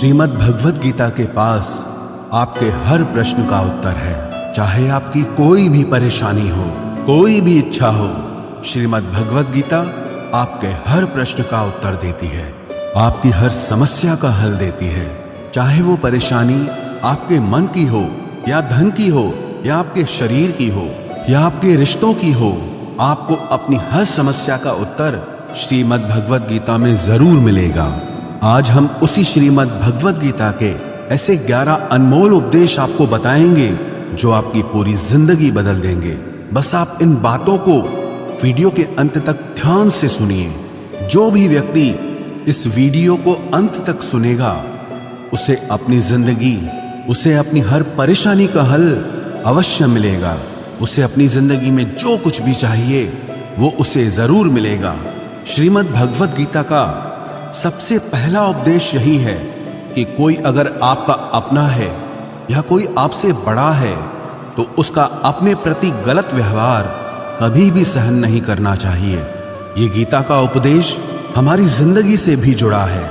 श्रीमद् भगवद गीता के पास आपके हर प्रश्न का उत्तर है। चाहे आपकी कोई भी परेशानी हो, कोई भी इच्छा हो, श्रीमद् भगवद गीता आपके हर प्रश्न का उत्तर देती है, आपकी हर समस्या का हल देती है। चाहे वो परेशानी आपके मन की हो या धन की हो या आपके शरीर की हो या आपके रिश्तों की हो, आपको अपनी हर समस्या का उत्तर श्रीमद् भगवद गीता में जरूर मिलेगा। आज हम उसी श्रीमद् भगवद गीता के ऐसे 11 अनमोल उपदेश आपको बताएंगे जो आपकी पूरी जिंदगी बदल देंगे। बस आप इन बातों को वीडियो के अंत तक ध्यान से सुनिए। जो भी व्यक्ति इस वीडियो को अंत तक सुनेगा उसे अपनी जिंदगी, उसे अपनी हर परेशानी का हल अवश्य मिलेगा। उसे अपनी जिंदगी में जो कुछ भी चाहिए वो उसे जरूर मिलेगा। श्रीमद् भगवद गीता का सबसे पहला उपदेश यही है कि कोई अगर आपका अपना है या कोई आपसे बड़ा है तो उसका अपने प्रति गलत व्यवहार कभी भी सहन नहीं करना चाहिए। ये गीता का उपदेश हमारी जिंदगी से भी जुड़ा है।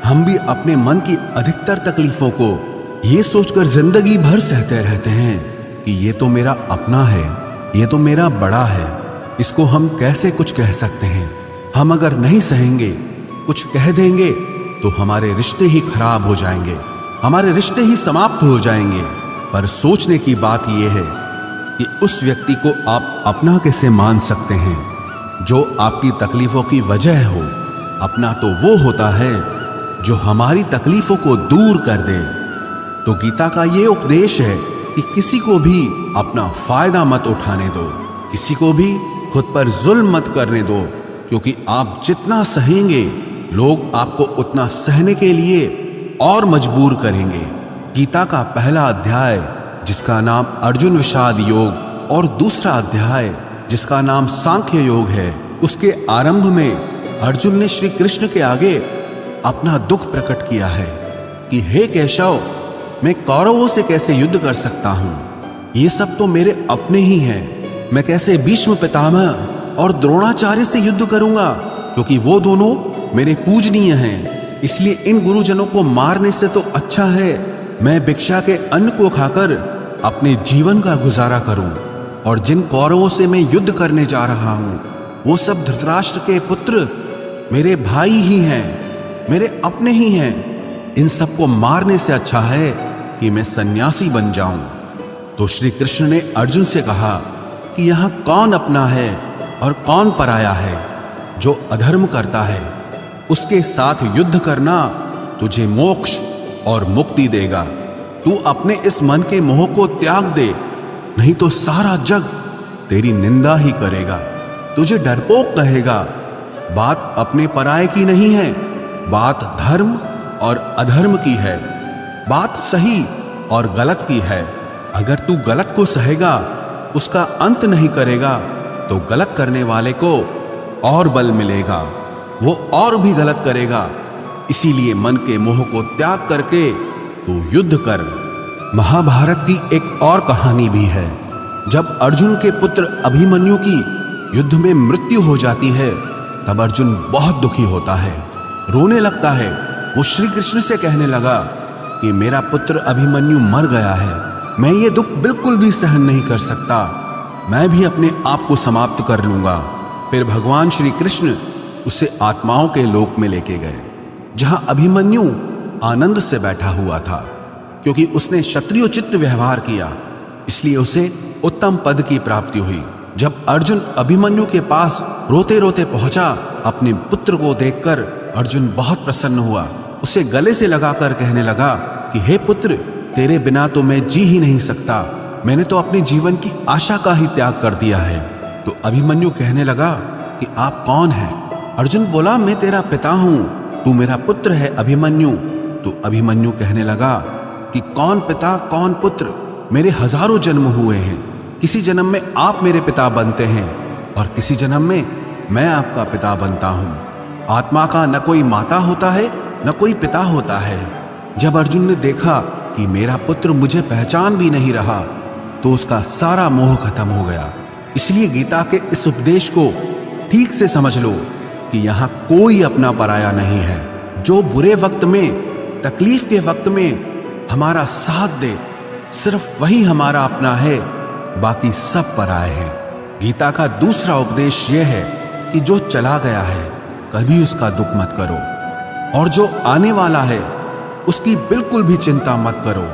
हम भी अपने मन की अधिकतर तकलीफों को ये सोचकर जिंदगी भर सहते रहते हैं कि ये तो मेरा अपना है, ये तो मेरा बड़ा है, इसको हम कैसे कुछ कह सकते हैं। हम अगर नहीं सहेंगे, कुछ कह देंगे तो हमारे रिश्ते ही खराब हो जाएंगे, हमारे रिश्ते ही समाप्त हो जाएंगे। पर सोचने की बात यह है कि उस व्यक्ति को आप अपना कैसे मान सकते हैं जो आपकी तकलीफों की वजह हो। अपना तो वो होता है जो हमारी तकलीफों को दूर कर दे। तो गीता का ये उपदेश है कि किसी को भी अपना फायदा मत उठाने दो, किसी को भी खुद पर जुल्म मत करने दो, क्योंकि आप जितना सहेंगे लोग आपको उतना सहने के लिए और मजबूर करेंगे। गीता का पहला अध्याय जिसका नाम अर्जुन विषाद योग और दूसरा अध्याय जिसका नाम सांख्य योग है, उसके आरंभ में अर्जुन ने श्री कृष्ण के आगे अपना दुख प्रकट किया है कि हे केशव, मैं कौरवों से कैसे युद्ध कर सकता हूं? ये सब तो मेरे अपने ही हैं। मैं कैसे भीष्म पितामह और द्रोणाचार्य से युद्ध करूंगा, क्योंकि वो दोनों मेरे पूजनीय हैं। इसलिए इन गुरुजनों को मारने से तो अच्छा है मैं भिक्षा के अन्न को खाकर अपने जीवन का गुजारा करूं। और जिन कौरवों से मैं युद्ध करने जा रहा हूं वो सब धृतराष्ट्र के पुत्र मेरे भाई ही हैं, मेरे अपने ही हैं। इन सबको मारने से अच्छा है कि मैं सन्यासी बन जाऊं। तो श्री कृष्ण ने अर्जुन से कहा कि यहां कौन अपना है और कौन पराया है। जो अधर्म करता है उसके साथ युद्ध करना तुझे मोक्ष और मुक्ति देगा। तू अपने इस मन के मोह को त्याग दे, नहीं तो सारा जग तेरी निंदा ही करेगा, तुझे डरपोक कहेगा। बात अपने पराये की नहीं है, बात धर्म और अधर्म की है, बात सही और गलत की है। अगर तू गलत को सहेगा, उसका अंत नहीं करेगा, तो गलत करने वाले को और बल मिलेगा, वो और भी गलत करेगा। इसीलिए मन के मोह को त्याग करके तू युद्ध कर। महाभारत की एक और कहानी भी है। जब अर्जुन के पुत्र अभिमन्यु की युद्ध में मृत्यु हो जाती है तब अर्जुन बहुत दुखी होता है, रोने लगता है। वो श्री कृष्ण से कहने लगा कि मेरा पुत्र अभिमन्यु मर गया है, मैं ये दुख बिल्कुल भी सहन नहीं कर सकता, मैं भी अपने आप को समाप्त कर लूंगा। फिर भगवान श्री कृष्ण उसे आत्माओं के लोक में लेके गए, जहां अभिमन्यु आनंद से बैठा हुआ था, क्योंकि उसने क्षत्रियोचित व्यवहार किया, इसलिए उसे उत्तम पद की प्राप्ति हुई। जब अर्जुन अभिमन्यु के पास रोते रोते पहुंचा, अपने पुत्र को देखकर अर्जुन बहुत प्रसन्न हुआ। उसे गले से लगाकर कहने लगा कि हे पुत्र, तेरे बिना तो मैं जी ही नहीं सकता, मैंने तो अपने जीवन की आशा का ही त्याग कर दिया है। तो अभिमन्यु कहने लगा कि आप कौन हैं? अर्जुन बोला, मैं तेरा पिता हूं, तू मेरा पुत्र है अभिमन्यु। तो अभिमन्यु कहने लगा कि कौन पिता कौन पुत्र, मेरे हजारों जन्म हुए हैं, किसी जन्म में आप मेरे पिता बनते हैं और किसी जन्म में मैं आपका पिता बनता हूं। आत्मा का न कोई माता होता है न कोई पिता होता है। जब अर्जुन ने देखा कि मेरा पुत्र मुझे पहचान भी नहीं रहा तो उसका सारा मोह खत्म हो गया। इसलिए गीता के इस उपदेश को ठीक से समझ लो कि यहां कोई अपना पराया नहीं है। जो बुरे वक्त में तकलीफ के वक्त में हमारा साथ दे, सिर्फ वही हमारा अपना है, बाकी सब पराए हैं। गीता का दूसरा उपदेश यह है कि जो चला गया है कभी उसका दुख मत करो, और जो आने वाला है उसकी बिल्कुल भी चिंता मत करो।